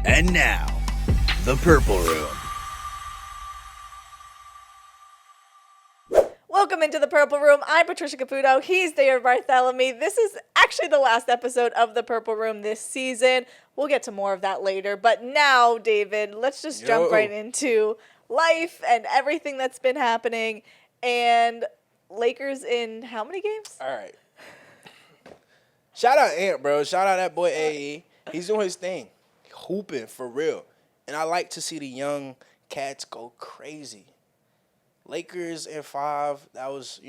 And now, the Purple Room. Welcome into the Purple Room. I'm Patricia Caputo. He's David Bartholomew. This is actually the last episode of the Purple Room this season. We'll get to more of that later. But now, David, let's just jump right into life and everything that's been happening. And Lakers in how many games? All right. Shout out Ant, bro. Shout out that boy AE. He's doing his thing. Hooping for real. And I like to see the young cats go crazy. Lakers in 5, that was,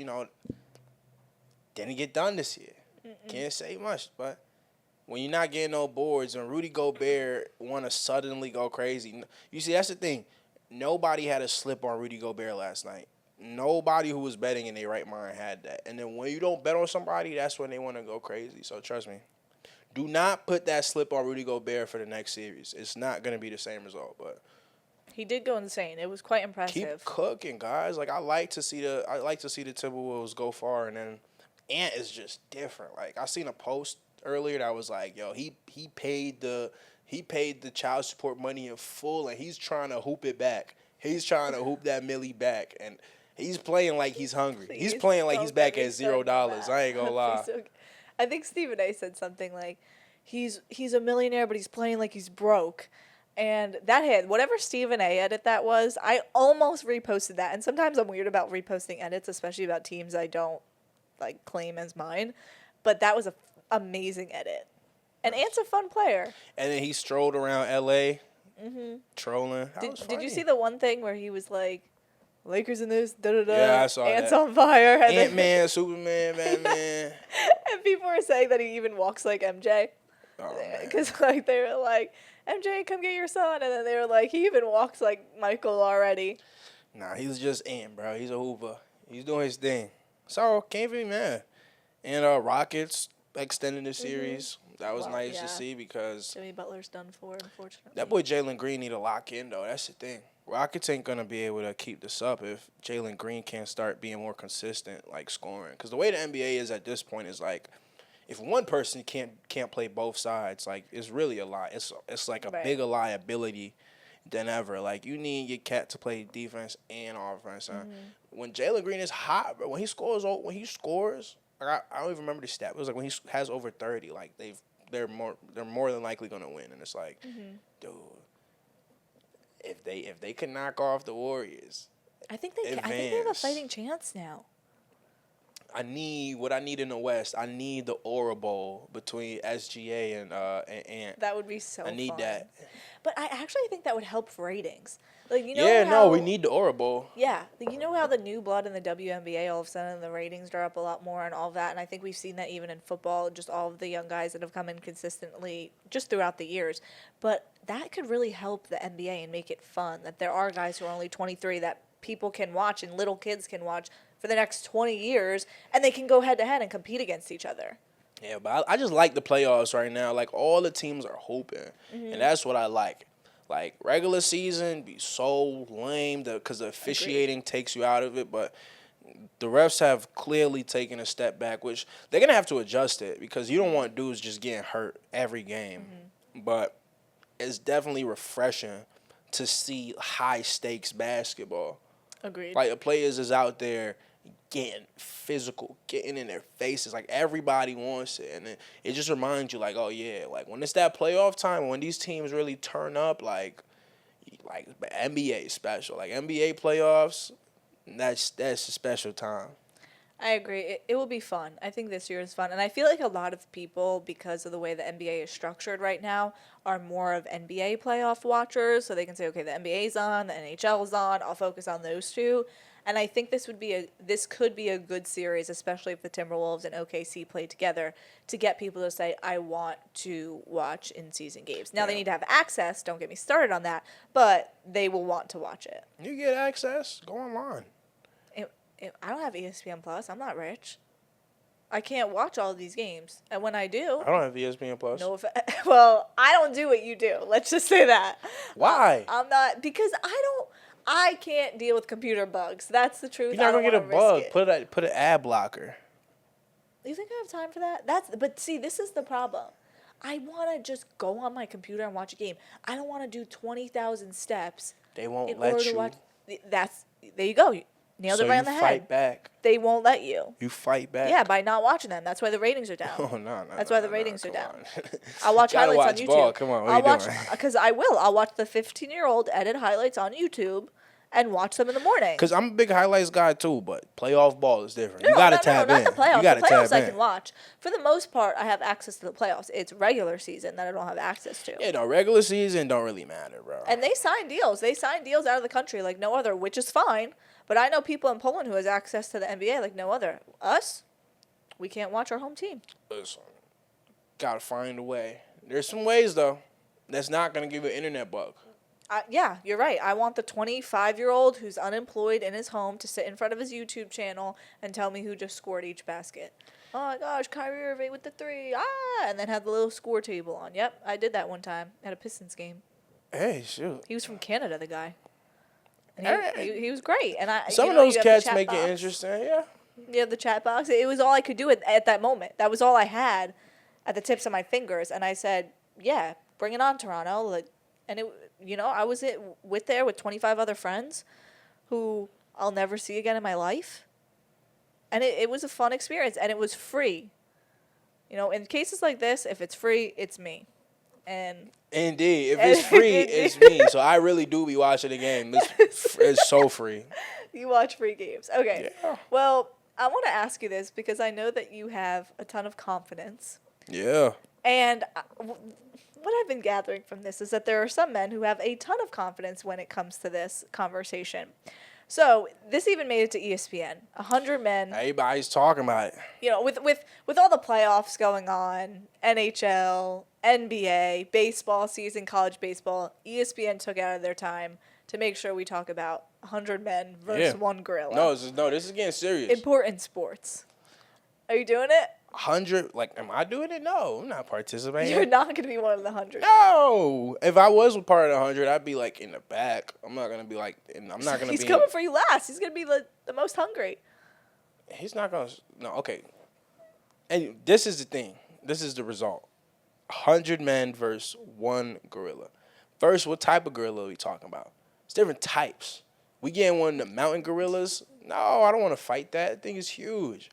didn't get done this year. Can't say much, but when you're not getting no boards and Rudy Gobert want to suddenly go crazy. You see, that's the thing. Nobody had a slip on Rudy Gobert last night. Nobody who was betting in their right mind had that. And then when you don't bet on somebody, that's when they want to go crazy. So trust me. Do not put that slip on Rudy Gobert for the next series. It's not going to be the same result, but He did go insane. It was quite impressive. keep cooking, guys. Like I like to see the Timberwolves go far, and then Ant is just different. Like I seen a post earlier that was like, yo, he paid the child support money in full, and he's trying to hoop it back. He's trying to hoop that milli back, and he's playing like he's hungry. He's playing like he's back at $0. I ain't gonna lie. I think Stephen A. said something like, he's a millionaire, but he's playing like he's broke. And that hit, whatever Stephen A. edit that was, I almost reposted that. And sometimes I'm weird about reposting edits, especially about teams I don't claim as mine. But that was an amazing edit. And Ant's a fun player. And then he strolled around L.A. Trolling. Did you see the one thing where he was like, Lakers in this, da-da-da, Yeah, I saw Ant's that. on fire. And Ant-Man, Superman, Batman. and people were saying that he even walks like MJ. Because they were like, MJ, come get your son. And then they were like, he even walks like Michael already. Nah, he's just Ant, bro. He's a hooper. He's doing his thing. So, can't be mad. And Rockets extending the series. That was nice to see because Jimmy Butler's done for, unfortunately. that boy Jalen Green need to lock in, though. That's the thing. Rockets ain't going to be able to keep this up if Jalen Green can't start being more consistent, scoring. Because the way the NBA is at this point is, if one person can't play both sides, it's really a lot. It's like a bigger liability than ever. You need your cat to play defense and offense. When Jalen Green is hot, bro, when he scores, I don't even remember the stat. It was when he has over 30. They're more than likely gonna win. And it's dude, if they can knock off the Warriors, I think they have a fighting chance now. What I need in the West. I need the Aura Bowl between SGA and Ant. That would be so fun. I need that. But I actually think that would help for ratings. We need the Aura Bowl. Yeah. You know how the new blood in the WNBA, all of a sudden the ratings are up a lot more and all that. And I think we've seen that even in football, just all of the young guys that have come in consistently just throughout the years. But that could really help the NBA and make it fun, that there are guys who are only 23 that people can watch and little kids can watch for the next 20 years, and they can go head-to-head and compete against each other. Yeah, but I just like the playoffs right now. All the teams are hoping, and that's what I like. Regular season be so lame because the officiating takes you out of it, but the refs have clearly taken a step back, which they're going to have to adjust it because you don't want dudes just getting hurt every game. But it's definitely refreshing to see high-stakes basketball. Agreed. The players is out there getting physical, getting in their faces. Everybody wants it. And it just reminds you, oh, yeah, when it's that playoff time, when these teams really turn up, NBA special. NBA playoffs, that's a special time. I agree. It will be fun. I think this year is fun. And I feel like a lot of people, because of the way the NBA is structured right now, are more of NBA playoff watchers. So they can say, okay, the NBA's on, the NHL's on, I'll focus on those two. And I think this could be a good series, especially if the Timberwolves and OKC play together, to get people to say, I want to watch in-season games. Now, they need to have access. Don't get me started on that. But they will want to watch it. You get access. Go online. I don't have ESPN Plus. I'm not rich. I can't watch all of these games. And when I do... I don't have ESPN Plus. Well, I don't do what you do. Let's just say that. Why? I'm not... Because I can't deal with computer bugs. That's the truth. You're not going to get a bug. Put an ad blocker. You think I have time for that? But see, this is the problem. I want to just go on my computer and watch a game. I don't want to do 20,000 steps. They won't in let order to you. watch. There you go. You nailed So it right you on the fight head. back. They won't let you. You fight back. Yeah, by not watching them. That's why the ratings are down. Oh no. That's why the ratings are come down. on. I'll watch Gotta highlights on watch YouTube. ball. Come on, what I'll are you watch doing? because I will. I'll watch the 15-year-old edit highlights on YouTube and watch them in the morning. Because I'm a big highlights guy too, but playoff ball is different. No, you gotta no, tap not in. the playoffs. You gotta the playoffs tap I in. can watch. For the most part, I have access to the playoffs. It's regular season that I don't have access to. Yeah, no, regular season don't really matter, bro. And they sign deals. They sign deals out of the country like no other, which is fine. But I know people in Poland who has access to the NBA like no other. Us, we can't watch our home team. Listen, gotta find a way. There's some ways though that's not gonna give you an internet bug. Yeah, you're right. I want the 25-year-old who's unemployed in his home to sit in front of his YouTube channel and tell me who just scored each basket. Oh my gosh, Kyrie Irving with the 3. And then have the little score table on. Yep, I did that one time at a Pistons game. Hey, shoot. He was from Canada, the guy. And he was great. And Some of those cats make it interesting, yeah. You have the chat box. It was all I could do at that moment. That was all I had at the tips of my fingers. And I said, yeah, bring it on, Toronto. And I was there with 25 other friends who I'll never see again in my life. And it was a fun experience, and it was free. In cases like this, if it's free, it's me. And indeed, if it's free, it's me. So I really do be watching the game. It's so free. You watch free games. Okay. Yeah. Well, I want to ask you this because I know that you have a ton of confidence. Yeah. And what I've been gathering from this is that there are some men who have a ton of confidence when it comes to this conversation. So this even made it to ESPN. 100 men. Everybody's talking about it. With all the playoffs going on, NHL, NBA, baseball season, college baseball, ESPN took out of their time to make sure we talk about 100 men versus one gorilla. No, this is getting serious. Important sports. Are you doing it? 100, am I doing it? No, I'm not participating. You're not going to be one of the 100. No. If I was a part of the 100, I'd be in the back. I'm not gonna be I'm not gonna be. He's coming for you last. He's going to be the most hungry. He's not gonna. No, okay. And this is the thing. This is the result. 100 men versus one gorilla. First, what type of gorilla are we talking about? It's different types. We getting one of the mountain gorillas? No, I don't want to fight that. That thing is huge.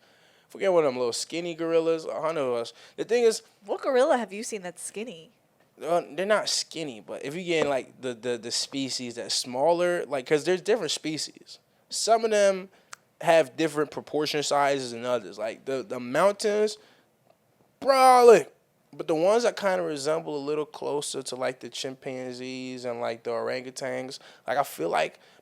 If we get one of them little skinny gorillas, 100 of us. The thing is, what gorilla have you seen that's skinny? they're not skinny, but if you get the species that's smaller, because there's different species. Some of them have different proportion sizes than others. Like the mountains, brawling. But the ones that kind of resemble a little closer to the chimpanzees and the orangutans, I feel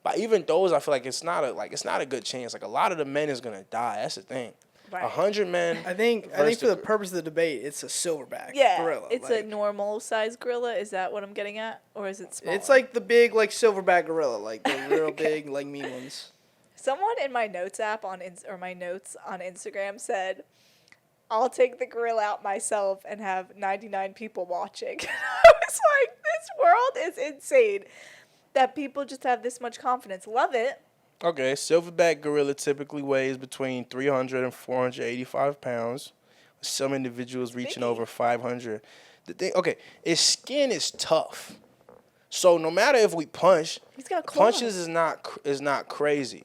but even those, I feel it's not a good chance. A lot of the men is gonna die. That's the thing. Right. 100 men. I think for the purpose of the debate, it's a silverback gorilla. It's a normal size gorilla. Is that what I'm getting at, or is it small? It's the big silverback gorilla, the real big mean ones. Someone in my notes app my notes on Instagram said, "I'll take the gorilla out myself and have 99 people watching." I was like, this world is insane that people just have this much confidence. Love it. Okay, silverback gorilla typically weighs between 300 and 485 pounds. Some individuals reaching over 500. The thing, his skin is tough. So no matter if we punch, he's got claws. Punches is not crazy.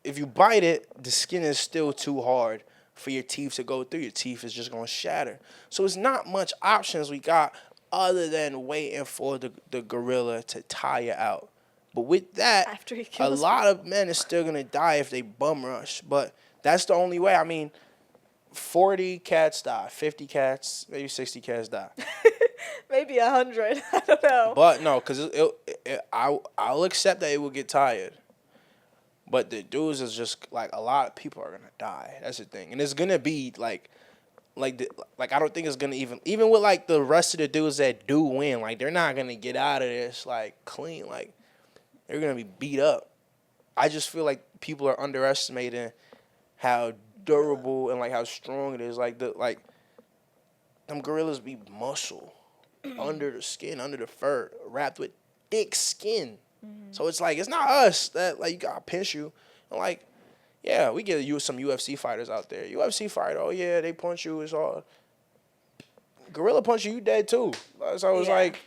If you bite it, the skin is still too hard for your teeth to go through. Your teeth is just gonna shatter. So it's not much options we got other than waiting for the gorilla to tire out. But with that, a lot of men is still going to die if they bum rush. But that's the only way. I mean, 40 cats die, 50 cats, maybe 60 cats die. Maybe 100. I don't know. But no, because I'll accept that it will get tired. But the dudes is just, a lot of people are going to die. That's the thing. And it's going to be, I don't think it's going to even with, the rest of the dudes that do win, they're not going to get out of this, clean, they're going to be beat up. I just feel like people are underestimating how durable and how strong it is. Them gorillas be muscle under the skin, under the fur, wrapped with thick skin. Mm-hmm. So it's it's not us that you got to pinch you. And yeah, we get some UFC fighters out there. UFC fighter, oh yeah, they punch you, it's all. gorilla punching, you dead too. So it's Yeah. like,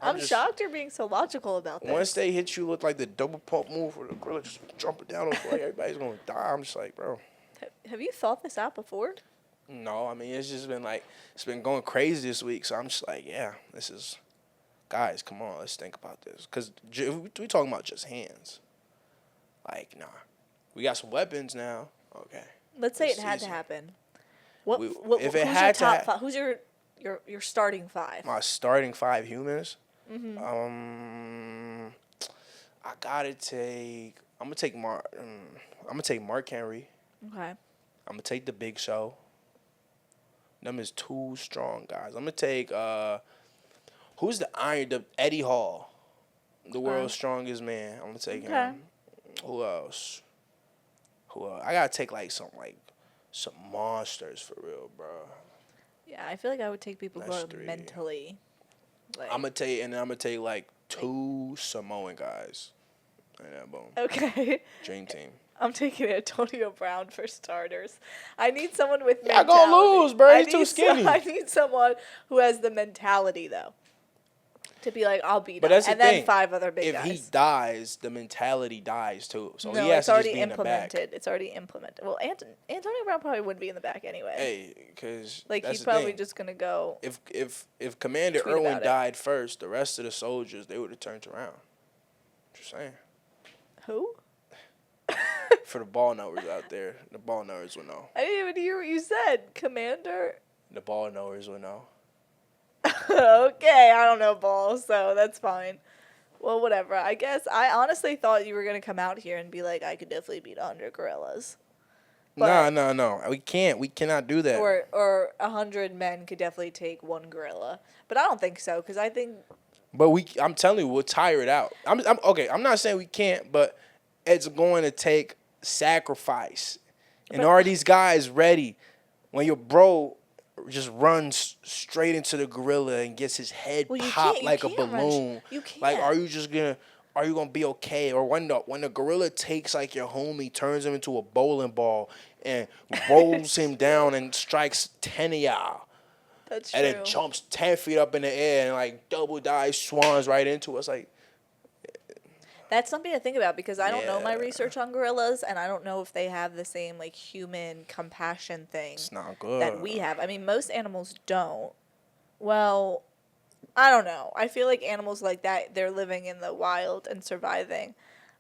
I'm shocked you're being so logical about this. once they hit you with like the double pump move or the gorilla just jumping down on you, like everybody's gonna die. I'm just like, bro. Have you thought this out before? No, I mean it's just been like it's been going crazy this week. So I'm just like, yeah, this is, guys, come on, let's think about this. Cause we talking about just hands. Like, nah, we got some weapons now. Okay. Let's say This it had to season. happen. If it who's had to your top ha- five? Who's your starting five? My starting 5 humans. Mm-hmm. I gotta take. I'm gonna take Mark Henry. Okay. I'm gonna take the Big Show. Them is 2 strong guys. I'm gonna take who's the Eddie Hall, the world's strongest man. I'm gonna take him. Who else? I gotta take some monsters for real, bro. Yeah, I feel like I would take people who That's are 3. mentally. Like, I'm gonna take like 2 Samoan guys. And then boom. okay. Dream team. I'm taking Antonio Brown for starters. I need someone with Yeah, mentality. gonna lose, bro. I He's too need skinny. I need someone who has the mentality, though, to be like, I'll beat But him. that's the And then thing. 5 other big If guys. he dies, the mentality dies too. So no, he has it's to already just be in the back. implemented. It's already implemented. Well, Antonio Brown probably wouldn't be in the back anyway. Hey, because like that's he's the probably thing. just gonna go. If Commander tweet Irwin about it. died first, the rest of the soldiers they would have turned around. Just saying. Who? For the ball knowers out there, the ball knowers will know. I didn't even hear what you said, Commander. The ball knowers will know. Okay, I don't know ball, so that's fine. Well, whatever. I guess I honestly thought you were gonna come out here and be like, I could definitely beat 100 gorillas. But- No. We can't. We cannot do that. Or 100 men could definitely take 1 gorilla. But I don't think so, because I think But I'm telling you, we'll tire it out. I'm okay. I'm not saying we can't, but it's going to take sacrifice. And are these guys ready? When your bro just runs straight into the gorilla and gets his head Well, you popped can't- like a you can't run balloon. you can't. Like, are you gonna be okay? Or when the gorilla takes like your homie, turns him into a bowling ball and rolls him down and strikes 10 of y'all. that's true. And then jumps 10 feet up in the air and like double dive swans right into us. Like, That's something to think about because I don't know my Yeah. research on gorillas, and I don't know if they have the same like human compassion thing it's not good. that we have. I mean, most animals don't. Well, I don't know. I feel like animals like that, they're living in the wild and surviving.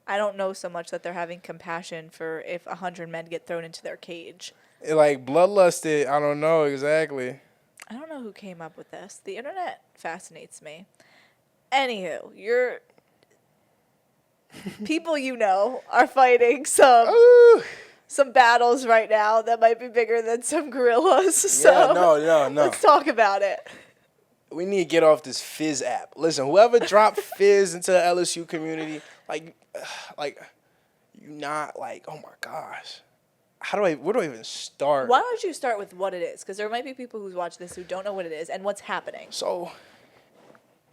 I don't know so much that they're having compassion for if 100 men get thrown into their cage. Like bloodlusted, I don't know exactly. I don't know who came up with this. The internet fascinates me. Anywho, your people you know are fighting some battles right now that might be bigger than some gorillas. So Yeah, no. let's talk about it. We need to get off this Fizz app. Listen, whoever dropped Fizz into the LSU community, like you not like, oh my gosh. Where do I even start? Why don't you start with what it is? Because there might be people who watch this who don't know what it is and what's happening. So,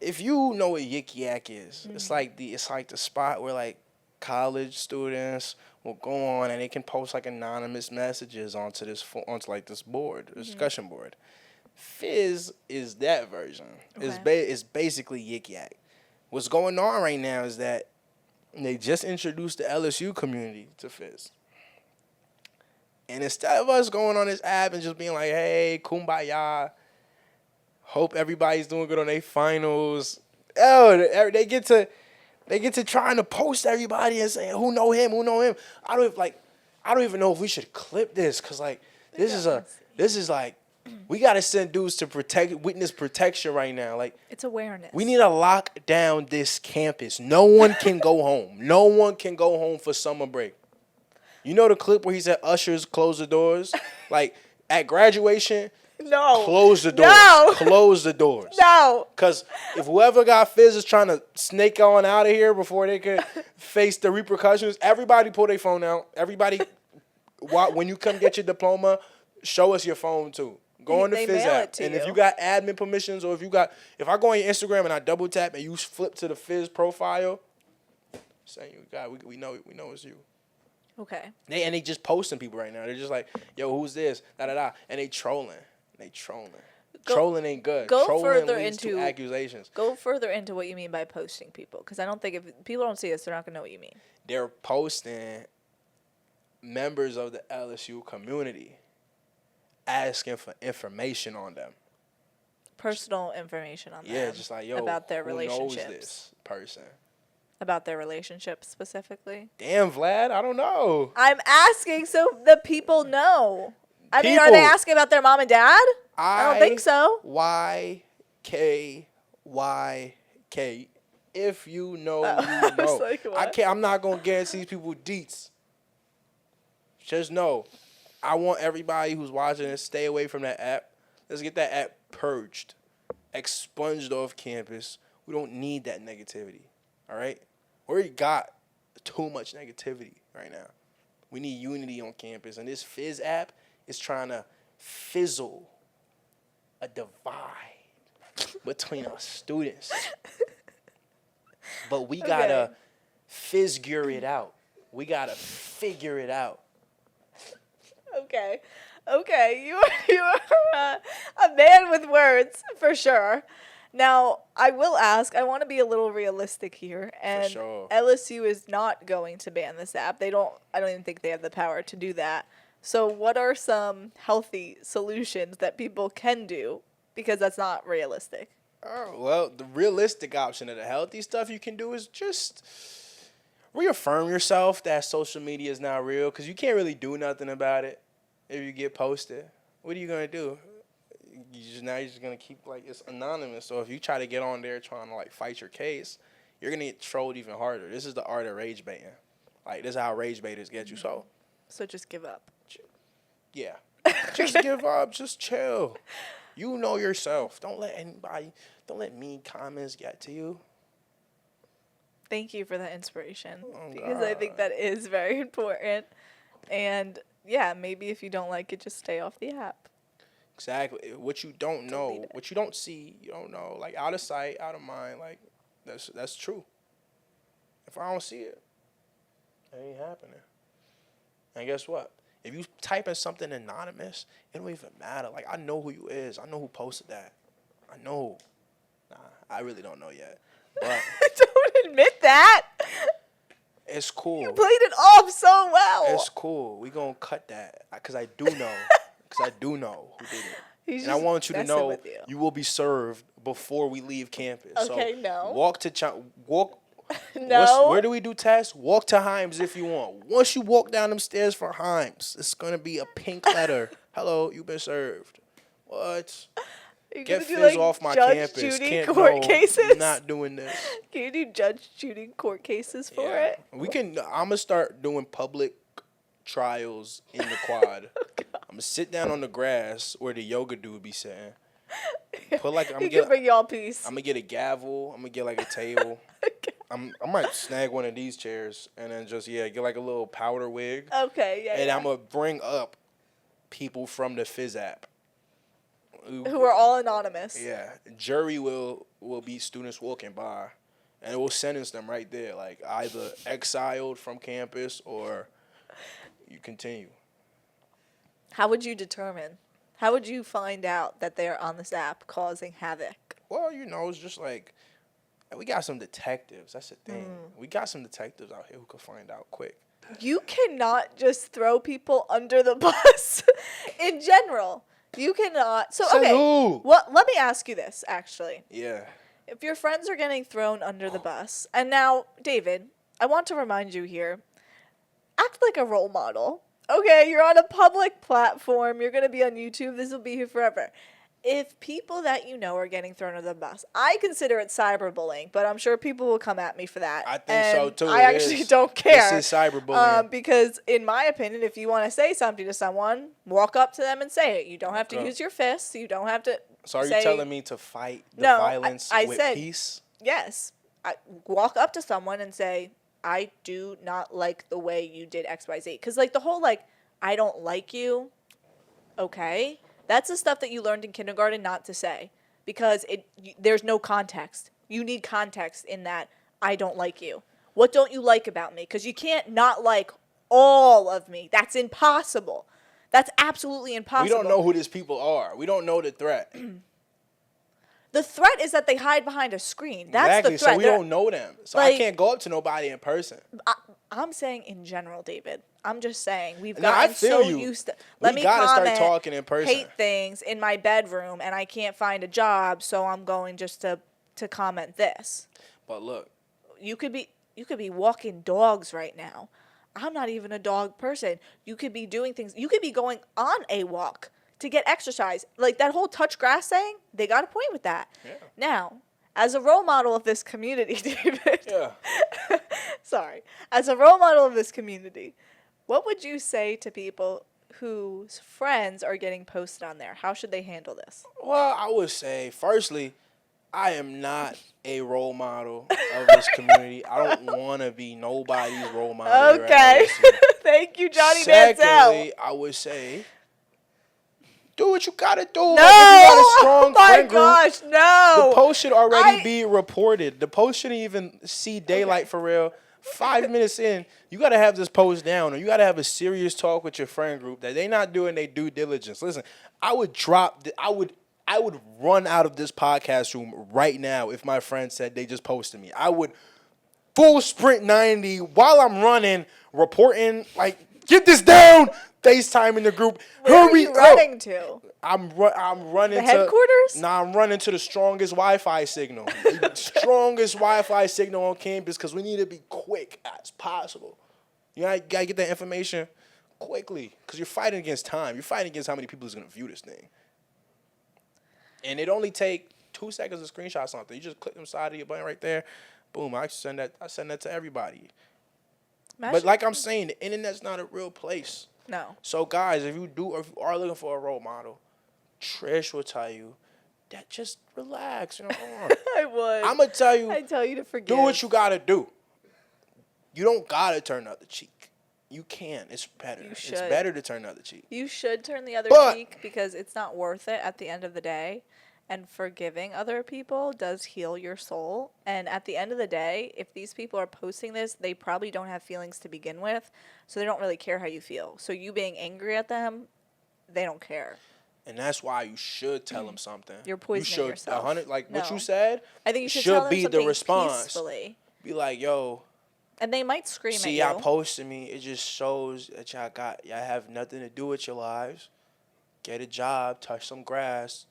if you know what Yik Yak is, it's like the spot where like college students will go on and they can post like anonymous messages onto this board, discussion board. Fizz is that version. It's basically Yik Yak. What's going on right now is that they just introduced the LSU community to Fizz. And instead of us going on this app and just being like, hey, kumbaya, hope everybody's doing good on their finals. They get to trying to post everybody and saying who know him. I don't even know if we should clip this because like this is like we gotta send dudes to witness protection right now. Like It's awareness. we need to lock down this campus. No one can go home. No one can go home for summer break. You know the clip where he said ushers close the doors? Like at graduation, No. close the doors. No. Close the doors. No. Because if whoever got Fizz is trying to snake on out of here before they could face the repercussions, everybody pull their phone out. Everybody, when you come get your diploma, show us your phone too. Go on the They Fizz mail app. it to And if you. you got admin permissions or if I go on your Instagram and I double tap and you flip to the Fizz profile, saying you got, we know it's you. Okay. They just posting people right now. They're just like, yo, who's this? Da da da. And they trolling. Trolling ain't good. Go Trolling further leads to into accusations. Go further into what you mean by posting people, because I don't think if people don't see this, they're not gonna know what you mean. They're posting members of the LSU community asking for information on them. Personal information on them. Yeah, just like, yo, about their who relationships. knows this person? About their relationships specifically. Damn, Vlad, I don't know. I'm asking so the people know. I mean, are they asking about their mom and dad? I don't think so. YKYK. If you know, you know. Like, what? I'm not gonna guarantee these people deets. Just know, I want everybody who's watching this stay away from that app. Let's get that app purged, expunged off campus. We don't need that negativity. All right, we already got too much negativity right now. We need unity on campus, and this Fizz app is trying to fizzle a divide between our students. But we gotta figure it out. We gotta figure it out. Okay. You are a man with words for sure. Now, I will ask, I want to be a little realistic here, and sure. LSU is not going to ban this app. I don't even think they have the power to do that. So what are some healthy solutions that people can do? Because that's not realistic. Oh, well, the realistic option of the healthy stuff you can do is just reaffirm yourself that social media is not real, because you can't really do nothing about it if you get posted. What are you going to do? You're just going to keep, like, it's anonymous. So if you try to get on there trying to, like, fight your case, you're going to get trolled even harder. This is the art of rage baiting. Like, this is how rage baiters get you. So just give up. Yeah. Just give up. Just chill. You know yourself. Don't let mean comments get to you. Thank you for that inspiration, Oh, because I think that is very important. And, yeah, maybe if you don't like it, just stay off the app. Exactly. What you don't know, what you don't see, you don't know. Like, out of sight, out of mind. Like, that's true. If I don't see it, it ain't happening. And guess what? If you type in something anonymous, it don't even matter. Like, I know who you is. I know who posted that. I know. Nah, I really don't know yet. But Don't admit that. it's cool. You played it off so well. It's cool. We gonna cut that because I do know. Because I do know who did it. And I want you to know you will be served before we leave campus. Okay, so no. Walk. No. Where do we do tests? Walk to Himes if you want. Once you walk down them stairs for Himes, it's gonna be a pink letter. Hello, you've been served. What? Get Fizz off my campus. Judy court cases? I'm not doing this. Can you do Judge Judy court cases for it? We can. I'm gonna start doing public trials in the quad. I'm gonna sit down on the grass where the yoga dude be sitting. Put like You can bring y'all peace. I'm gonna get a gavel. I'm gonna get like a table. I might snag one of these chairs and then just get like a little powder wig. Okay, yeah. And I'm gonna bring up people from the Fizz app who are all anonymous. Yeah, jury will be students walking by, and it will sentence them right there, like either exiled from campus or you continue. How would you determine? How would you find out that they're on this app causing havoc? Well, it's just like we got some detectives. That's the thing. We got some detectives out here who can find out quick. You cannot just throw people under the bus in general. You cannot. So, okay. Well, let me ask you this, actually. Yeah. If your friends are getting thrown under the bus, and now, David, I want to remind you here, act like a role model. Okay, you're on a public platform. You're going to be on YouTube. This will be here forever. If people that you know are getting thrown under the bus, I consider it cyberbullying, but I'm sure people will come at me for that. I think so, too. I actually don't care. This is cyberbullying. Because in my opinion, if you want to say something to someone, walk up to them and say it. You don't have to use your fists. You don't have to So are you telling me to fight the violence with peace? Yes. Walk up to someone and say, I do not like the way you did XYZ. Because, like, the whole, like, I don't like you, okay? That's the stuff that you learned in kindergarten not to say. Because there's no context. You need context in that I don't like you. What don't you like about me? Because you can't not like all of me. That's impossible. That's absolutely impossible. We don't know who these people are. We don't know the threat. The threat is that they hide behind a screen. That's Exactly. the threat. So we don't know them. So I can't go up to nobody in person. I'm saying in general, David. I'm just saying we've No, I gotten feel so you. used to. We Let me gotta start comment, talking in person. hate things in my bedroom, and I can't find a job, so I'm going just to comment this. But look, You could be walking dogs right now. I'm not even a dog person. You could be doing things. You could be going on a walk to get exercise. Like that whole touch grass thing, they got a point with that. Yeah. Now, as a role model of this community, David. yeah. Sorry. As a role model of this community, what would you say to people whose friends are getting posted on there? How should they handle this? Well, I would say, firstly, I am not a role model of this community. I don't want to be nobody's role model. Okay. Thank you, Johnny Manziel. Secondly, I would say, do what you gotta do. No! Like, if you got a strong Oh my friend group, gosh, no! the post should already be reported. The post shouldn't even see daylight for real. 5 minutes in, you gotta have this post down, or you gotta have a serious talk with your friend group that they not doing their due diligence. Listen, I would run out of this podcast room right now if my friend said they just posted me. I would full sprint 90 while I'm running, reporting, like, get this down, FaceTime in the group. Where are you running to? I'm running The to headquarters? Nah, I'm running to the strongest Wi-Fi signal. The strongest Wi-Fi signal on campus, because we need to be quick as possible. You gotta get that information quickly, because you're fighting against time. You're fighting against how many people is gonna view this thing. And it only take 2 seconds to screenshot something. You just click the side of your button right there. Boom, I send that to everybody. But like I'm saying, the internet's not a real place. No. So guys, if you are looking for a role model, Trish will tell you that just relax. You know, I would. I'm gonna tell you. I tell you to forgive. Do what you gotta do. You don't gotta turn the other cheek. You can. It's better. You should. It's better to turn the other cheek. You should turn the other cheek because it's not worth it at the end of the day. And forgiving other people does heal your soul. And at the end of the day, if these people are posting this, they probably don't have feelings to begin with. So they don't really care how you feel. So you being angry at them, they don't care. And that's why you should tell them something. You're poisoning yourself. What No. you said. I think you should tell them be something the response. peacefully. Be like, yo. And they might scream at you. See, y'all posting me. It just shows that y'all have nothing to do with your lives. Get a job, touch some grass.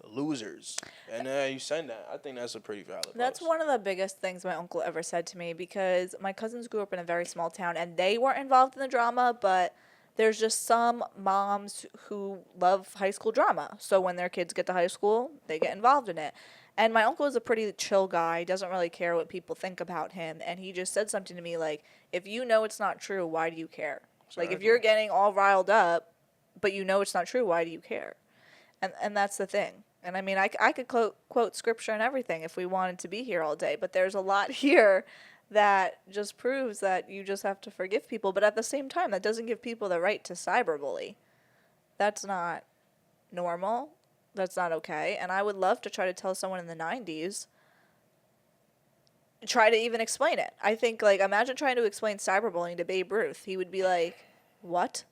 Losers. And then you send that. I think that's a pretty valid That's post. one of the biggest things my uncle ever said to me, because my cousins grew up in a very small town and they weren't involved in the drama, but there's just some moms who love high school drama. So when their kids get to high school, they get involved in it. And my uncle is a pretty chill guy, doesn't really care what people think about him. And he just said something to me like, if you know it's not true, why do you care? Like, if you're getting all riled up, but you know it's not true, why do you care? And that's the thing. And I mean, I could quote scripture and everything if we wanted to be here all day, but there's a lot here that just proves that you just have to forgive people. But at the same time, that doesn't give people the right to cyberbully. That's not normal. That's not okay. And I would love to try to tell someone in the 90s, try to even explain it. I think, like, imagine trying to explain cyberbullying to Babe Ruth. He would be like, what?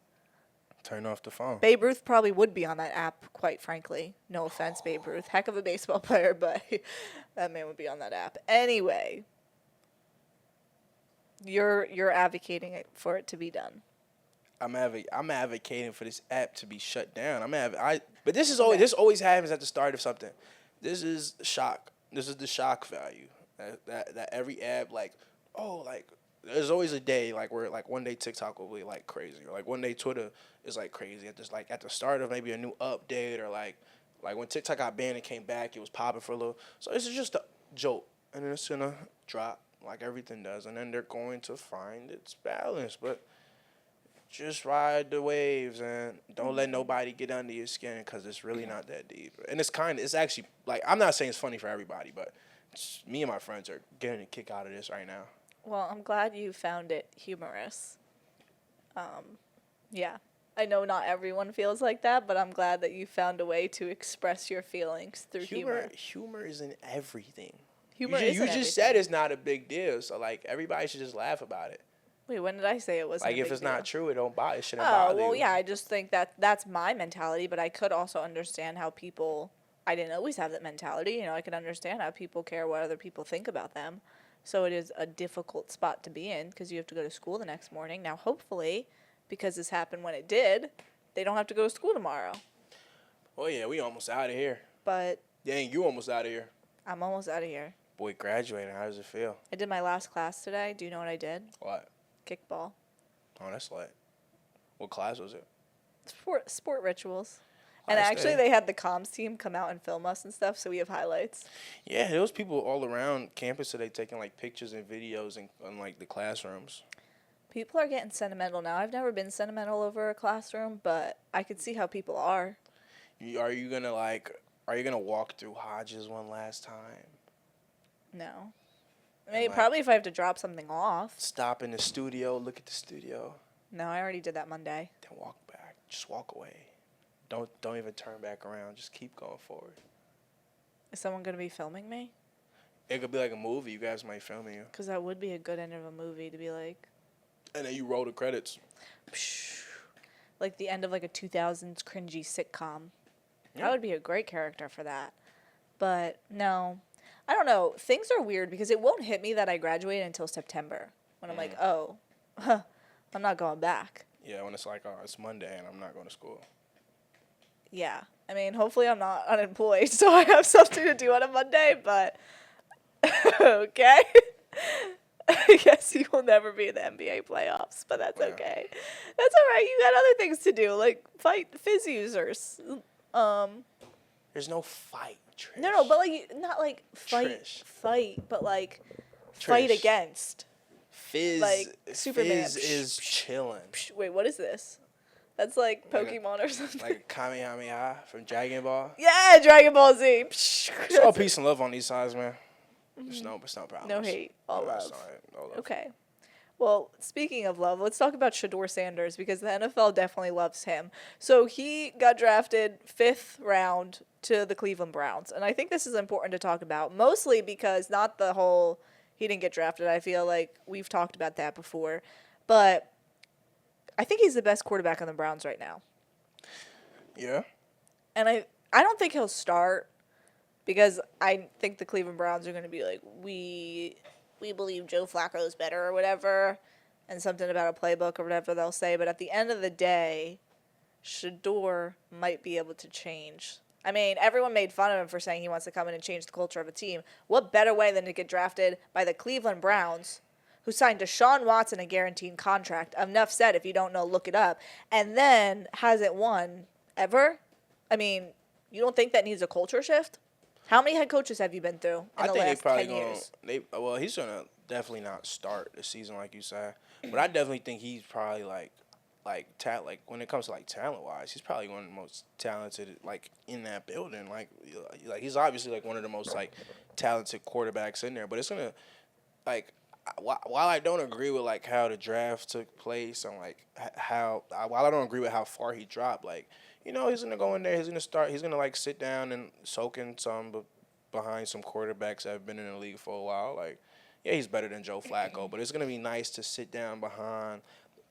Turn off the phone. Babe Ruth probably would be on that app, quite frankly. No offense, Babe Ruth. Heck of a baseball player, but that man would be on that app. Anyway, you're advocating for it to be done. I'm advocating for this app to be shut down. But this always happens at the start of something. This is shock. This is the shock value. That every app, there's always a day where one day TikTok will be crazy, or one day Twitter is crazy at the start of maybe a new update, or like when TikTok got banned and came back, it was popping for a little. So this is just a joke, and then it's gonna drop like everything does, and then they're going to find its balance. But just ride the waves and don't let nobody get under your skin, because it's really not that deep. And it's actually I'm not saying it's funny for everybody, but me and my friends are getting a kick out of this right now. Well, I'm glad you found it humorous. Yeah. I know not everyone feels like that, but I'm glad that you found a way to express your feelings through humor. Humor is in everything. Humor you is in just everything. said it's not a big deal, so everybody should just laugh about it. Wait, when did I say it wasn't Like a if big it's deal? not true, it shouldn't Oh, bother well, you. yeah, I just think that's my mentality, but I could also understand how people, I didn't always have that mentality, you know, I could understand how people care what other people think about them. So it is a difficult spot to be in because you have to go to school the next morning. Now, hopefully, because this happened when it did, they don't have to go to school tomorrow. Oh yeah, we almost out of here. But Dang, you almost out of here. I'm almost out of here. Boy, graduating. How does it feel? I did my last class today. Do you know what I did? What? Kickball. Oh, that's lit. What class was it? Sport rituals. And Nice actually, day. they had the comms team come out and film us and stuff, so we have highlights. Yeah, there was people all around campus today taking like pictures and videos in like the classrooms. People are getting sentimental now. I've never been sentimental over a classroom, but I could see how people are. Are you gonna walk through Hodges one last time? No. Maybe like- probably if I have to drop something off. Stop in the studio, look at the studio, No, I already did that Monday. then walk back. Just walk away. Don't even turn back around. Just keep going forward. Is someone going to be filming me? It could be like a movie. You guys might film you, Because that would be a good end of a movie to be like, and then you roll the credits. like the end of like a 2000s cringy sitcom. Yeah. That would be a great character for that. But no, I don't know. Things are weird because it won't hit me that I graduated until September. When I'm like, oh, I'm not going back. Yeah, when it's like, oh, it's Monday and I'm not going to school. Yeah. I mean, hopefully I'm not unemployed, so I have something to do on a Monday, but okay. I guess you will never be in the NBA playoffs, but that's Yeah. okay. That's all right. You got other things to do, like fight Fizz users. There's no fight, Trish. No, but like not like Trish. fight, but like fight Trish. against. Fizz, like, Superman. Fizz is chilling. Wait, what is this? That's like Like a- Pokemon or something. Like Kamehameha from Dragon Ball. Yeah, Dragon Ball Z. It's all peace and love on these sides, man. It's no problems. No hate, all No, it's love. all right, all love. Okay. Well, speaking of love, let's talk about Shador Sanders because the NFL definitely loves him. So he got drafted 5th round to the Cleveland Browns. And I think this is important to talk about, mostly because not the whole he didn't get drafted. I feel like we've talked about that before. But I think he's the best quarterback on the Browns right now. Yeah. And I don't think he'll start because I think the Cleveland Browns are going to be like, we believe Joe Flacco is better or whatever, and something about a playbook or whatever they'll say. But at the end of the day, Shador might be able to change. I mean, everyone made fun of him for saying he wants to come in and change the culture of a team. What better way than to get drafted by the Cleveland Browns, who signed Deshaun Watson a guaranteed contract? Enough said. If you don't know, look it up. And then hasn't won ever. I mean, you don't think that needs a culture shift? How many head coaches have you been through in I the think they last probably 10 years? Well, he's gonna definitely not start the season like you said, but I definitely think he's probably like when it comes to like talent wise, he's probably one of the most talented like in that building. Like he's obviously like one of the most like talented quarterbacks in there. But it's gonna like while I don't agree with like how the draft took place and like while I don't agree with how far he dropped, like. You know, he's going to go in there, he's going to, like, sit down and soak in behind some quarterbacks that have been in the league for a while. Like, yeah, he's better than Joe Flacco, but it's going to be nice to sit down behind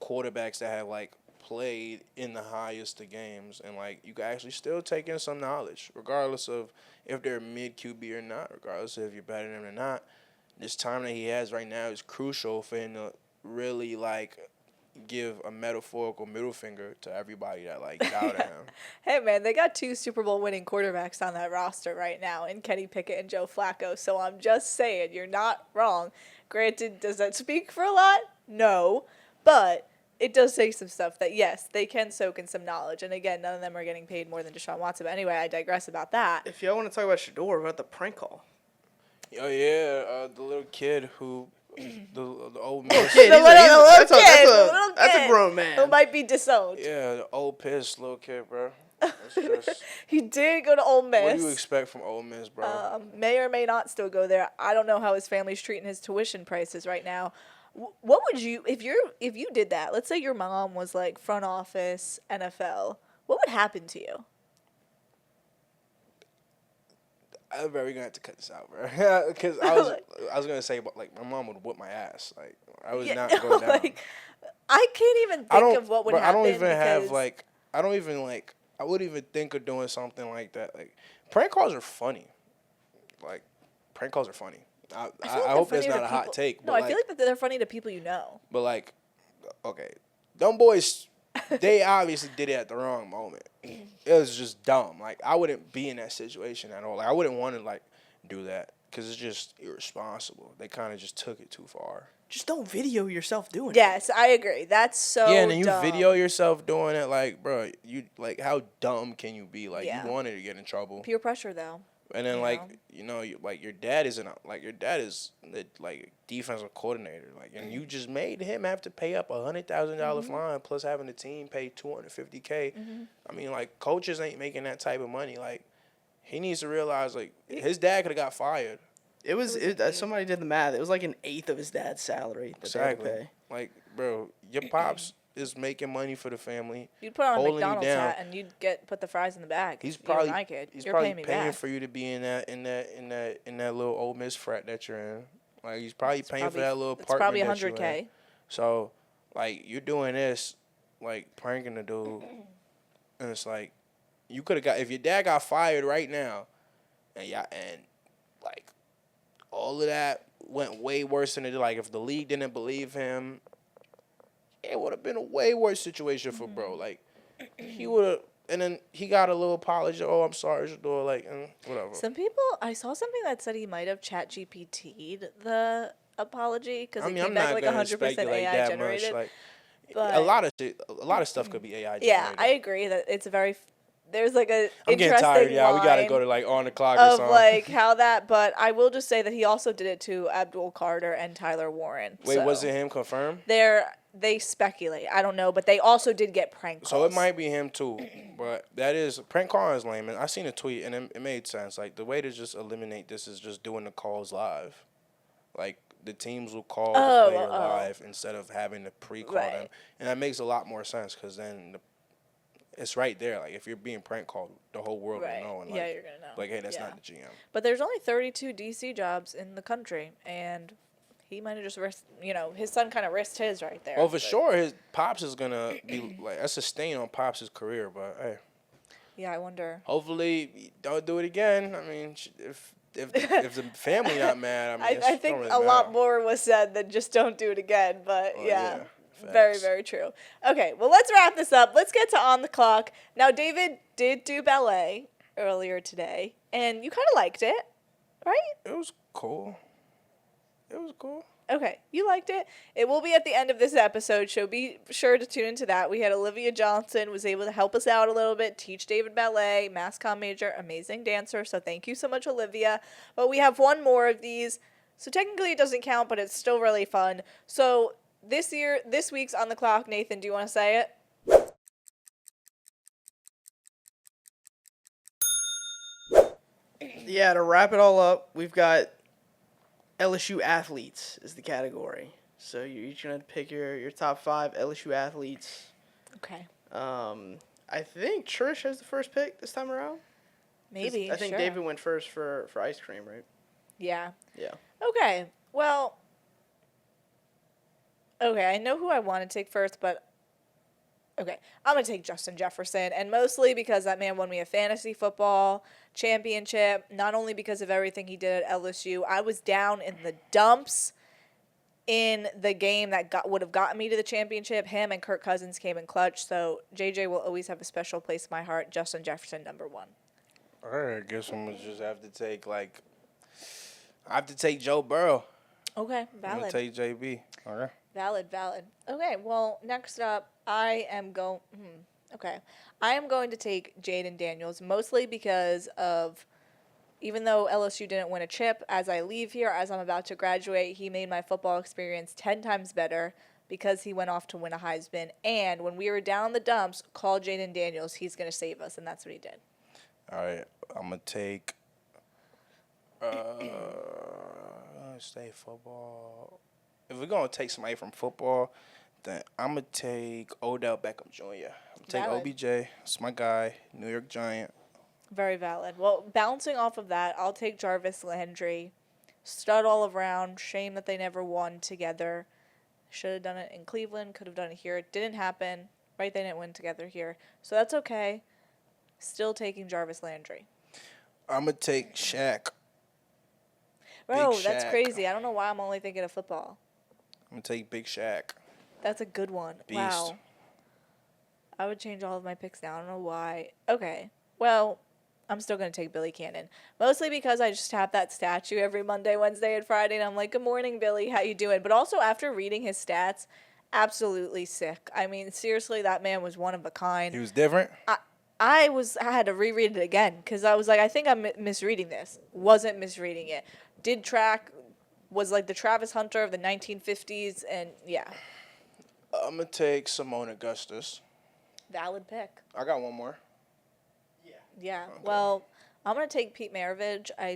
quarterbacks that have, like, played in the highest of games. And, like, you can actually still take in some knowledge, regardless of if they're mid-QB or not, regardless of if you're better than them or not. This time that he has right now is crucial for him to really, like, give a metaphorical middle finger to everybody that like doubted him. Hey, man, they got 2 Super Bowl winning quarterbacks on that roster right now in Kenny Pickett and Joe Flacco. So I'm just saying, you're not wrong. Granted, does that speak for a lot? No. But it does say some stuff that, yes, they can soak in some knowledge. And again, none of them are getting paid more than Deshaun Watson. But anyway, I digress about that. If y'all want to talk about Shador, about the prank call. Oh yeah, the little kid who, the old man. Kid, That's a grown man. Who might be disowned. Yeah, the old piss little kid, bro. That's just, He did go to Ole Miss. what do you expect from Ole Miss, bro? May or may not still go there. I don't know how his family's treating his tuition prices right now. What would you, if you did that, let's say your mom was like front office NFL, what would happen to you? I'm very gonna have to cut this out, bro. Because I was gonna say, but like my mom would whip my ass. Like I was not going down. Like, I can't even think of what would happen. I don't even have because- like. I don't even like. I wouldn't even think of doing something like that. Like prank calls are funny. Like prank calls are funny. I feel like hope they're that's funny not a to hot people- take. No, but I feel like that they're funny to people you know. But like, okay, them boys, they obviously did it at the wrong moment. It was just dumb. Like I wouldn't be in that situation at all. Like I wouldn't want to like do that because it's just irresponsible. They kind of just took it too far. Just don't video yourself doing it. Yes, I agree. That's so Yeah, and then you dumb. video yourself doing it. Like, bro, you like how dumb can you be? Like Yeah. you wanted to get in trouble. Peer pressure, though. And then You know? like your dad is the like defensive coordinator, like, and you just made him have to pay up $100,000 fine plus having the team pay $250K. I mean, like coaches ain't making that type of money. Like he needs to realize like his dad could have got fired. It was somebody did the math. It was like an eighth of his dad's salary that they had to pay. Like, bro, your pops is making money for the family. You'd put on a holding you McDonald's down. hat and you'd put the fries in the bag. He's You're probably my kid. he's You're probably paying me paying back. for you to be in that little Ole Miss frat that you're in. Like he's probably paying for that little It's apartment. probably that you're in. $100K. So, like you're doing this, like pranking the dude, and it's like you could have got if your dad got fired right now, and like all of that went way worse than it did. Like if the league didn't believe him, it would have been a way worse situation for bro. Like he would have, and then he got a little apology. Oh, I'm sorry, Shador. Like whatever. Some people, I saw something that said he might have ChatGPT'd the apology because it came I'm back not like gonna 100% speculate AI that generated. much. Like but a lot of stuff could be AI generated. yeah, I agree that it's a very. There's like a I'm getting interesting tired. Yeah, we gotta line go to like on the clock or of something. like how that. But I will just say that he also did it to Abdul Carter and Tyler Warren. Wait, so was it him confirmed? They speculate. I don't know, but they also did get prank calls. So it might be him too, but that is prank call is lame. And I seen a tweet and it made sense. Like the way to just eliminate this is just doing the calls live. Like the teams will call the player live instead of having to pre-call them, and that makes a lot more sense because then it's right there. Like if you're being prank called, the whole world will know. And yeah, you're gonna know. Like, hey, that's Yeah. not the GM. But there's only 32 DC jobs in the country, and he might have just risked. His son kind of risked his right there. Oh, for but- sure, his pops is gonna be like that's a stain on pops' career. But hey, Yeah, I wonder. hopefully he don't do it again. I mean, if the family not mad, I mean, I think a lot more was said than just don't do it again. But Well, yeah. yeah, Very, facts. very true. Okay, well, let's wrap this up. Let's get to On the Clock. Now, David did do ballet earlier today, and you kind of liked it, right? It was cool. It was cool. Okay, you liked it. It will be at the end of this episode, so be sure to tune into that. We had Olivia Johnson was able to help us out a little bit, teach David ballet, mass comm major, amazing dancer. So thank you so much, Olivia. But we have one more of these, so technically it doesn't count, but it's still really fun. So this week's On the Clock, Nathan, do you want to say it? Yeah, to wrap it all up, we've got LSU athletes is the category. So you're each gonna pick your top 5 LSU athletes. Okay. I think Trish has the first pick this time around. 'Cause Maybe. I think sure. David went first for ice cream, right? Yeah. Yeah. Okay. Well. Okay, I know who I want to take first, but. Okay, I'm going to take Justin Jefferson, and mostly because that man won me a fantasy football championship, not only because of everything he did at LSU. I was down in the dumps in the game that would have gotten me to the championship. Him and Kirk Cousins came in clutch, so JJ will always have a special place in my heart. Justin Jefferson, number 1. All right, I guess I'm gonna just have to take Joe Burrow. Okay, I'm gonna valid. take JB. All right. Valid. Okay, well, next up, I am going to take Jaden Daniels, mostly because of, even though LSU didn't win a chip, as I leave here, as I'm about to graduate, he made my football experience 10 times better because he went off to win a Heisman. And when we were down in the dumps, call Jaden Daniels. He's going to save us, and that's what he did. All right, I'm gonna take. Stay football. If we're gonna take somebody from football, then I'm gonna take Odell Beckham Jr. I'm gonna take Valid. OBJ. It's my guy, New York Giant. Very valid. Well, bouncing off of that, I'll take Jarvis Landry. Stud all around. Shame that they never won together. Should have done it in Cleveland. Could have done it here. It didn't happen. Right? They didn't win together here. So that's okay. Still taking Jarvis Landry. I'm going to take Shaq. Bro, Big that's Shaq. crazy. I don't know why I'm only thinking of football. I'm going to take Big Shaq. That's a good one. Beast. Wow. I would change all of my picks now. I don't know why. Okay. Well, I'm still going to take Billy Cannon. Mostly because I just have that statue every Monday, Wednesday, and Friday, and I'm like, good morning, Billy. How you doing? But also, after reading his stats, absolutely sick. I mean, seriously, that man was one of a kind. He was different? I had to reread it again because I was like, I think I'm misreading this. Wasn't misreading it. Did track, was like the Travis Hunter of the 1950s, and yeah. I'm going to take Simone Augustus. Valid pick. I got one more. Yeah. Okay. Well, I'm going to take Pete Maravich. I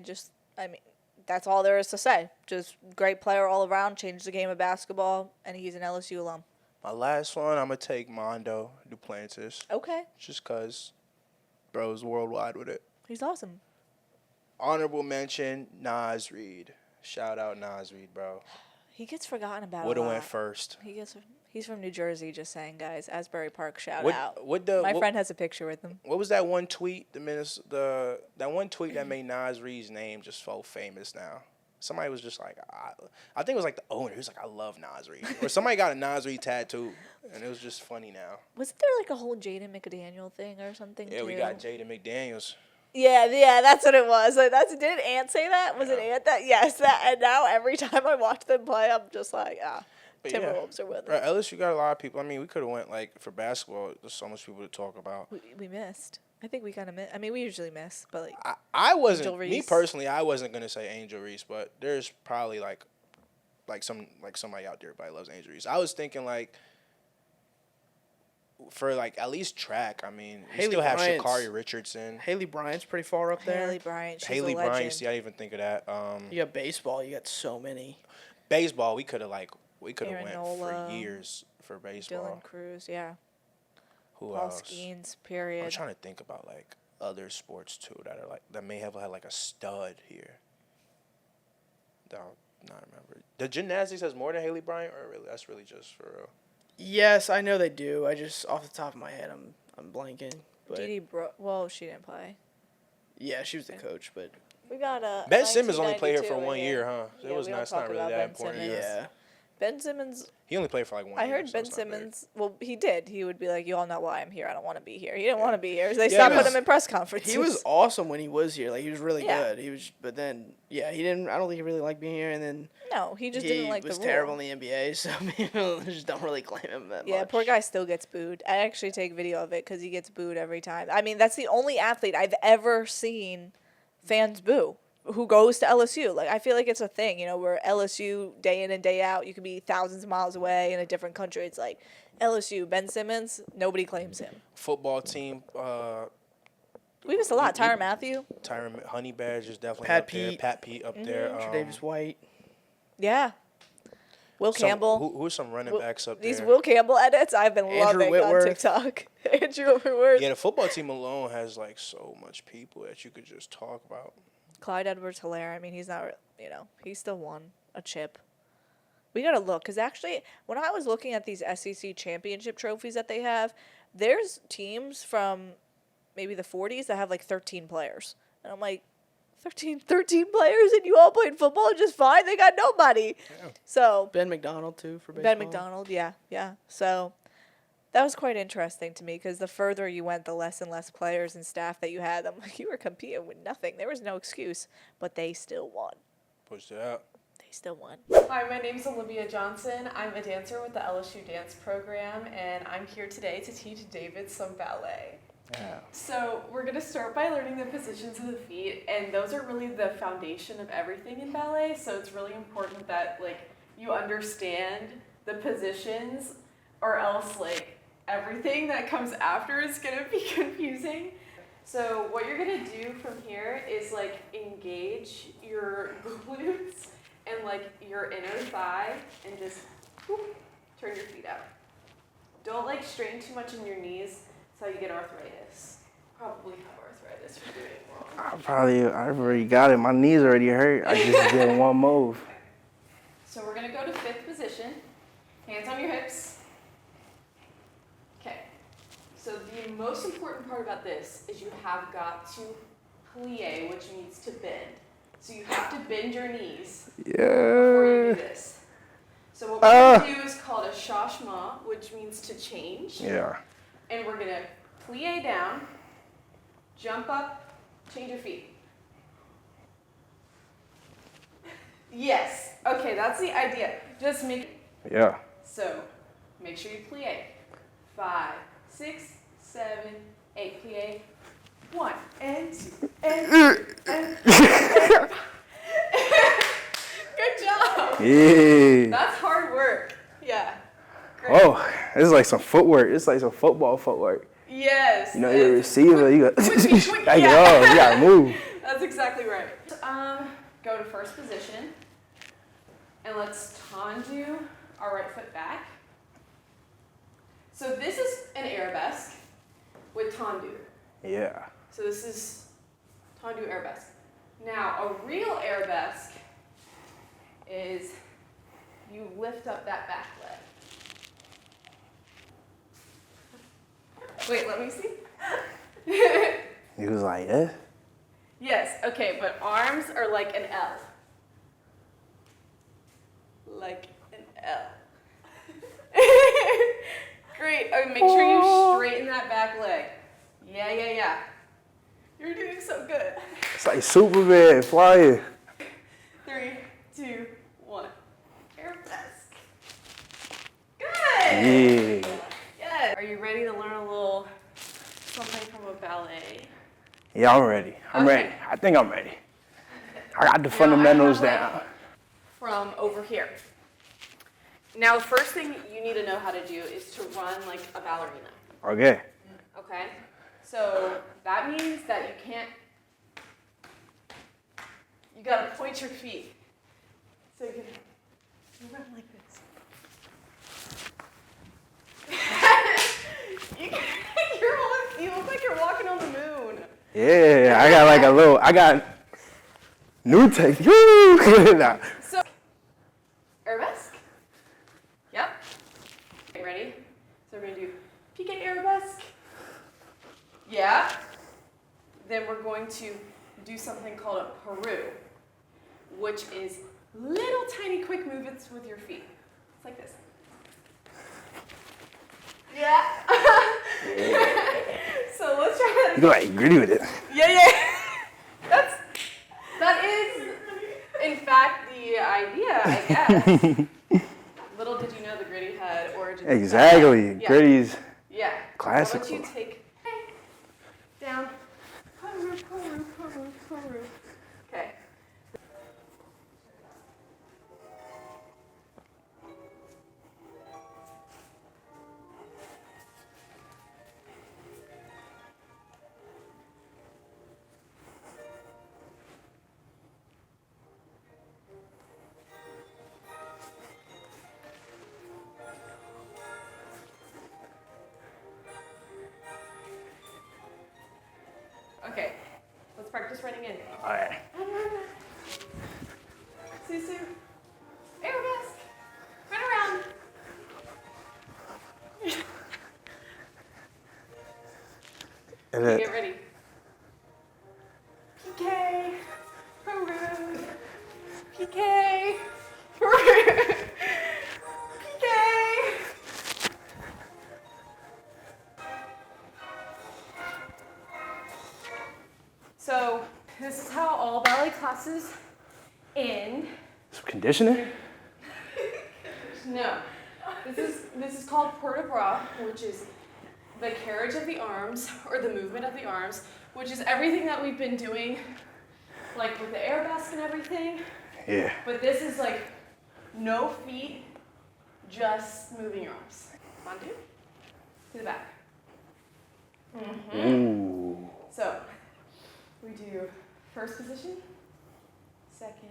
mean, that's all there is to say. Just great player all around, changed the game of basketball, and he's an LSU alum. My last one, I'm going to take Mondo Duplantis. Okay. Just because bro's worldwide with it. He's awesome. Honorable mention, Nas Reed. Shout out Nas Reed, bro. He gets forgotten about Would a have lot. went first. He's from New Jersey, just saying, guys. Asbury Park, shout What- out. what the- My what- friend has a picture with him. What was that one tweet? That one tweet that made Nas Reed's name just so famous now. Somebody was just like, I think it was like the owner. He was like, I love Nas Reed. Or somebody got a Nas Reed tattoo, and it was just funny now. Wasn't there like a whole Jaden McDaniel thing or something? Yeah, too? we got Jaden McDaniels. Yeah, that's what it was. Like, did Ant say that? Was it Ant that? Yes, that. And now every time I watch them play, I'm just like, But Timberwolves are with Right, them. LSU got a lot of people. I mean, we could have went like for basketball. There's so much people to talk about. We missed. I think we kind of missed. I mean, we usually miss, but like, I wasn't Angel me Reese. personally. I wasn't gonna say Angel Reese, but there's probably like somebody out there probably loves Angel Reese. I was thinking like for like at least track. I mean, we Haley still have Bryant's- Sha'Carri Richardson, Haley Bryant's pretty far up there. Haley Bryant, she's Haley a legend. Bryant. See, I didn't even think of that. You got baseball. You got so many. Baseball. We could have went Aaron Nola, for years for baseball. Dylan Cruz, yeah. Who Paul else? Skeens, I'm period. trying to think about like other sports too that may have had like a stud here. I'll not remember. The gymnastics has more than Haley Bryant, or really that's really just for real. Yes, I know they do. I just off the top of my head, I'm blanking. But Dee well, she didn't play. yeah, she was the coach. But We got a Ben Simmons only played here for 1 1992 year, huh? Yeah, It was we not. don't It's not talk really about that Ben important. Simmons. yeah, Ben Simmons. He only played for like 1 year. I heard so Ben it's not big. Simmons. Well, he did. He would be like, "You all know why I'm here. I don't want to be here." He didn't want to be here. They Yeah, stopped he putting was- him in press conferences. he was awesome when he was here. Like he was really Yeah. good. He was, but then yeah, he didn't. I don't think he really liked being here. And then No, he just he didn't like was the terrible rule. in the NBA. So people just don't really claim him that Yeah, much. poor guy still gets booed. I actually take video of it because he gets booed every time. I mean, that's the only athlete I've ever seen fans boo who goes to LSU. Like, I feel like it's a thing, where LSU day in and day out, you could be thousands of miles away in a different country. It's like LSU, Ben Simmons, nobody claims him. Football team. We missed a lot. Tyrann Mathieu. Tyron Honey Badge is definitely Pat up there. Pete. Pat Pete up there. Davis White. Yeah. Will Campbell. Who's some running Will- backs up These there? Will Campbell edits I've been Andrew loving Whitworth. on TikTok. Andrew Whitworth. Yeah, the football team alone has like so much people that you could just talk about. Clyde Edwards-Helaire. I mean, he's not, he still won a chip. We got to look, because actually, when I was looking at these SEC championship trophies that they have, there's teams from maybe the 40s that have like 13 players. And I'm like, 13 players and you all played football just fine? They got nobody. Yeah. So, Ben McDonald too for baseball. Ben McDonald, yeah. So, that was quite interesting to me because the further you went, the less and less players and staff that you had. I'm like, you were competing with nothing. There was no excuse, but they still won. Pushed it out. They still won. Hi, my name's Olivia Johnson. I'm a dancer with the LSU dance program, and I'm here today to teach David some ballet. Yeah. So we're going to start by learning the positions of the feet, and those are really the foundation of everything in ballet, so it's really important that you understand the positions, or else everything that comes after is going to be confusing. So what you're going to do from here is engage your glutes and your inner thigh and just whoop, turn your feet out. Don't strain too much in your knees, that's how you get arthritis. probably have arthritis from doing it wrong. I've already got it. My knees already hurt. I just did one move. So we're gonna go to 5th position. Hands on your hips. Okay. So the most important part about this is you have got to plie, which means to bend. So you have to bend your knees before you do this. So what we're gonna do is called a changement, which means to change. Yeah. And we're gonna plie down, jump up, change your feet. Yes. Okay, that's the idea. Just make. Yeah. So, make sure you plie. 5, 6, 7, 8. Plie. 1 and 2 and 3 and 4. Good job. Yeah. That's hard work. Yeah. Great. Oh, this is like some footwork. It's like some football footwork. Yes. You know, you're a receiver. You got. Quick, Like, yeah. oh, you gotta move. That's exactly right. Go to first position. And let's tendu our right foot back. So this is an arabesque with tendu. Yeah. So this is tendu arabesque. Now, a real arabesque is you lift up that back leg. Wait, let me see. He was like, eh? Yes, okay, but arms are like an L. Like an L. Great. Okay, make sure you straighten that back leg. Yeah. You're doing so good. It's like Superman flying. 3, 2, 1. Arabesque. Good. Yeah. Yes. Are you ready to learn a little something from a ballet? Yeah, I'm ready. I'm ready. I think I'm ready. I got the fundamentals down. From over here. Now, the first thing you need to know how to do is to run like a ballerina. Okay. Okay? So that means that you gotta point your feet. So you run like this. You look like you're walking on the moon. Yeah, I got new technique. Nah. So, arabesque. Yep. Okay, ready? So we're gonna do piqué arabesque. Yeah. Then we're going to do something called a Peru, which is little tiny quick movements with your feet. It's like this. Yeah. So let's try that. You like gritty with it. Yeah. That is, in fact, the idea, I guess. Little did you know the gritty had origins. Exactly. Yeah. Gritty's Yeah. classical. How about you take down. Peru. Okay. Okay, let's practice running in. All right. Susu, arabesque, run around. And then, Get ready. PK, Peru, PK, Peru, PK. So this is how all ballet classes end. some conditioning? No, this is called port de bras, which is the carriage of the arms or the movement of the arms, which is everything that we've been doing, like with the arabesque and everything. Yeah. But this is like no feet, just moving your arms. Undo to the back. Ooh. So we do first position, second,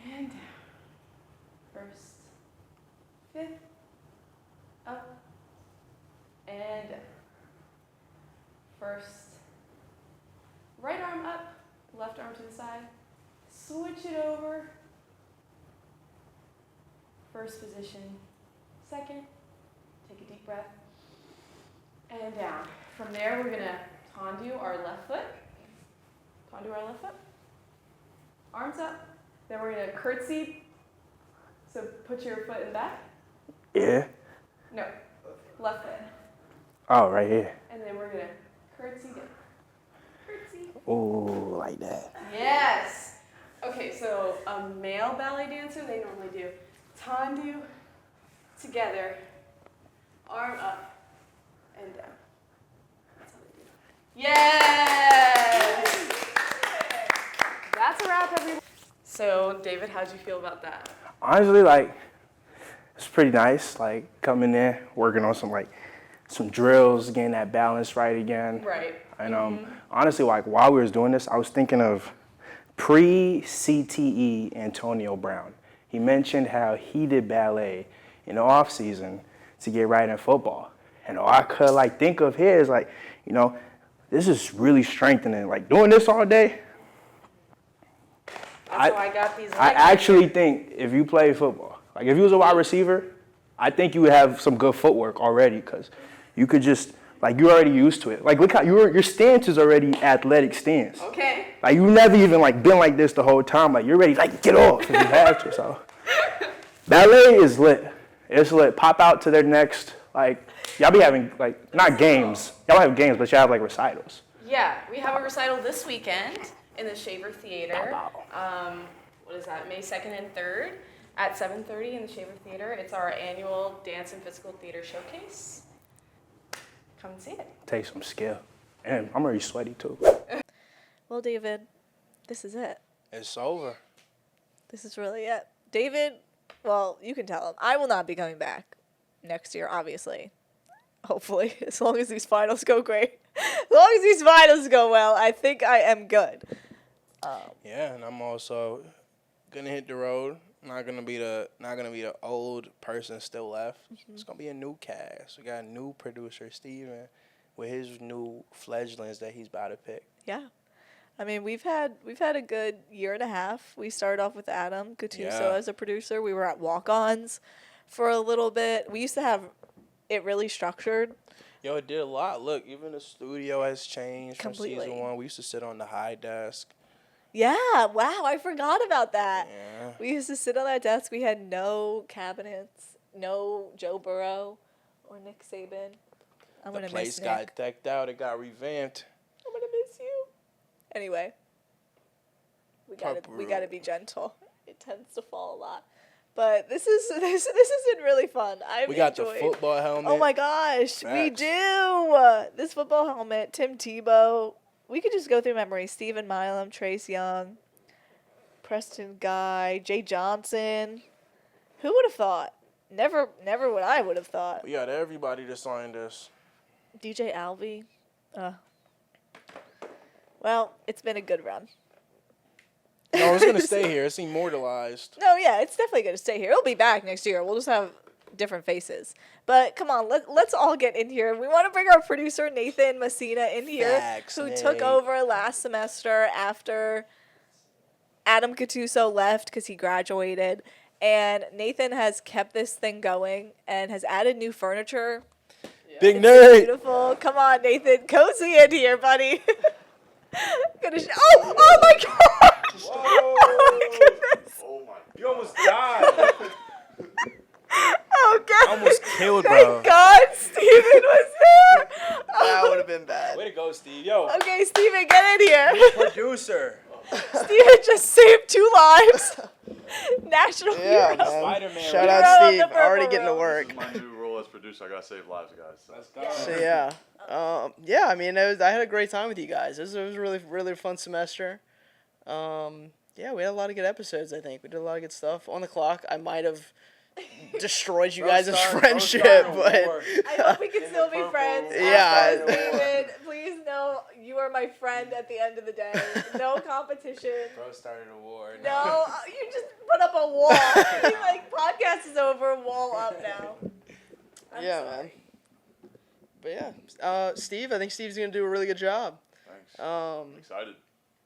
and down. First, fifth, up, and down. switch it over. First position, second. Take a deep breath. And down. From there, we're going to tendu our left foot. Tendu our left foot. Arms up. Then we're going to curtsy. So put your foot in the back. Yeah. No, left foot. Oh, right here. And then we're going to curtsy down. Curtsy. Ooh, like that. Yes. Okay, so a male ballet dancer, they normally do tendu together, arm up and down. That's how they do. Yes! That's a wrap, everyone. So, David, how'd you feel about that? Honestly, like, it's pretty nice. Like, coming in, working on some drills, getting that balance right again. Right. And honestly, like, while we was doing this, I was thinking of pre-CTE Antonio Brown. He mentioned how he did ballet in the off season to get right in football. And all I could think of here is this is really strengthening. Like doing this all day. That's why I got these. I actually think if you play football, like if you was a wide receiver, I think you would have some good footwork already because you could just you're already used to it. Like look how your stance is already athletic stance. Okay. Like you never even been like this the whole time. Like you're ready get off if you have to. So ballet is lit. It's lit. Pop out to their next y'all be having not games. Y'all have games, but y'all have recitals. Yeah, we have a recital this weekend in the Shaver Theater. What is that? May 2nd and 3rd at 7:30 in the Shaver Theater. It's our annual dance and physical theater showcase. Come and see it. Take some skill. And I'm already sweaty too. Well, David, this is it. It's over. This is really it. David, well, you can tell him. I will not be coming back next year, obviously. Hopefully, as long as these finals go great. As long as these finals go well, I think I am good. Yeah, and I'm also gonna hit the road. Not gonna be the old person still left. It's gonna be a new cast. We got a new producer, Steven, with his new fledglings that he's about to pick. Yeah. I mean, we've had a good year and a half. We started off with Adam Gattuso as a producer. We were at Walk-Ons for a little bit. We used to have it really structured. Yo, it did a lot. Look, even the studio has changed Completely. from season 1. We used to sit on the high desk. Yeah, wow, I forgot about that. Yeah. We used to sit on that desk. We had no cabinets, no Joe Burrow or Nick Saban. I'm The going to place miss got Nick. decked out. It got revamped. I'm going to miss you. Anyway, we got to be gentle. It tends to fall a lot. But this has been really fun. We got enjoyed. the football helmet. Oh my gosh, we Facts. do. This football helmet, Tim Tebow. We could just go through memories. Stephen Milam, Trace Young, Preston Guy, Jay Johnson. Who would have thought? Never what I would have thought. We got everybody that signed us. DJ Alvey. Well, it's been a good run. No, it's going to stay here. It's immortalized. No, yeah, it's definitely going to stay here. It'll be back next year. We'll just have different faces. But come on, let's all get in here. We want to bring our producer, Nathan Messina, in here, Facts, who Nate. took over last semester after Adam Gattuso left because he graduated. And Nathan has kept this thing going and has added new furniture. Big It's Nate. beautiful. Come on, Nathan. Cozy in here, buddy. Oh my gosh. Whoa. Oh my goodness. Oh my! You almost died. Oh god. Almost killed, bro. Thank God Steven was here. That would have been bad. Way to go, Steve. Yo, Okay, Steven, get in here. producer. Steven just saved 2 lives. National Yeah, hero. man. Spider-Man. Shout Hero out of Steve. the Purple Already getting to Room. work. This is my new role as producer. I gotta save lives, guys. Let's go. So yeah, I mean, I had a great time with you guys. It was a really, really fun semester. Yeah, we had a lot of good episodes. I think we did a lot of good stuff. On the clock, I might have destroyed you guys' friendship, but I hope we can still be friends. Yeah. Also, Steven, please know you are my friend at the end of the day. No competition. Bro started a war. No, you just put up a wall. Podcast is over, wall up now. I'm yeah, sorry. man. But yeah, Steve, I think Steve's gonna do a really good job. Thanks. I'm Um, excited.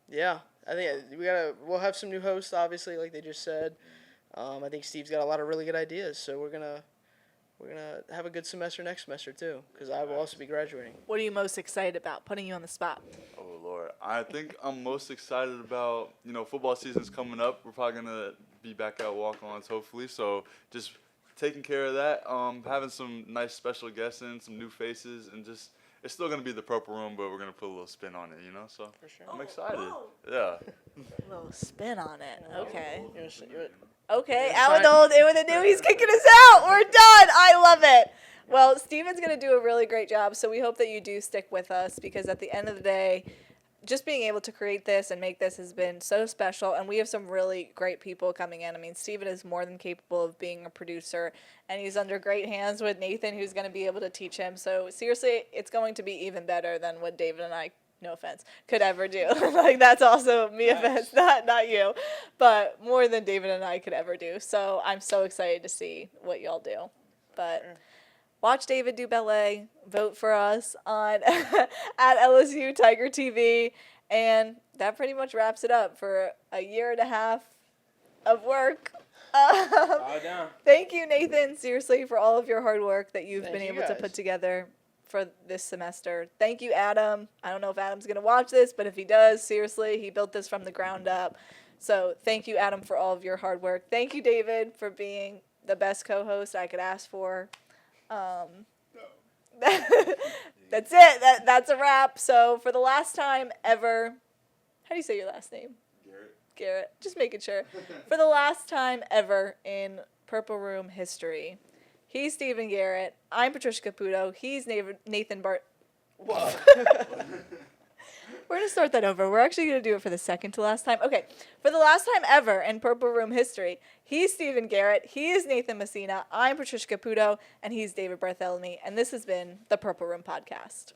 yeah, I think we'll have some new hosts, obviously, like they just said. I think Steve's got a lot of really good ideas, so we're gonna have a good semester next semester too, because I will also be graduating. What are you most excited about? Putting you on the spot. Oh Lord, I think I'm most excited about, football season's coming up. We're probably gonna be back at walk-ons hopefully, so just taking care of that, having some nice special guests in, some new faces, and just it's still gonna be the Purple Room, but we're gonna put a little spin on it, so For sure. I'm excited. Oh. Yeah. A little spin on it. Okay. You Okay, Yeah, Alan fine. Old in with a new. He's kicking us out. We're done. I love it. Well, Steven's going to do a really great job, so we hope that you do stick with us because at the end of the day, just being able to create this and make this has been so special, and we have some really great people coming in. I mean, Steven is more than capable of being a producer, and he's under great hands with Nathan, who's going to be able to teach him. So seriously, it's going to be even better than what David and I, no offense, could ever do. Like, that's also me offense, not you, but more than David and I could ever do. So I'm so excited to see what y'all do. But watch David do ballet, vote for us on at LSU Tiger TV, and that pretty much wraps it up for a year and a half of work. Thank you, Nathan, seriously, for all of your hard work that you've been able to put together for this semester. Thank you, Adam. I don't know if Adam's going to watch this, but if he does, seriously, he built this from the ground up. So thank you, Adam, for all of your hard work. Thank you, David, for being the best co-host I could ask for. That's it. That's a wrap. So for the last time ever, how do you say your last name? Garrett. Just making sure. For the last time ever in Purple Room history, he's Steven Garrett. I'm Patricia Caputo. He's Nathan Bart. Whoa. We're going to start that over. We're actually going to do it for the second to last time. Okay. For the last time ever in Purple Room history, he's Steven Garrett. He is Nathan Messina. I'm Patricia Caputo. And he's David Bartholomew. And this has been the Purple Room Podcast.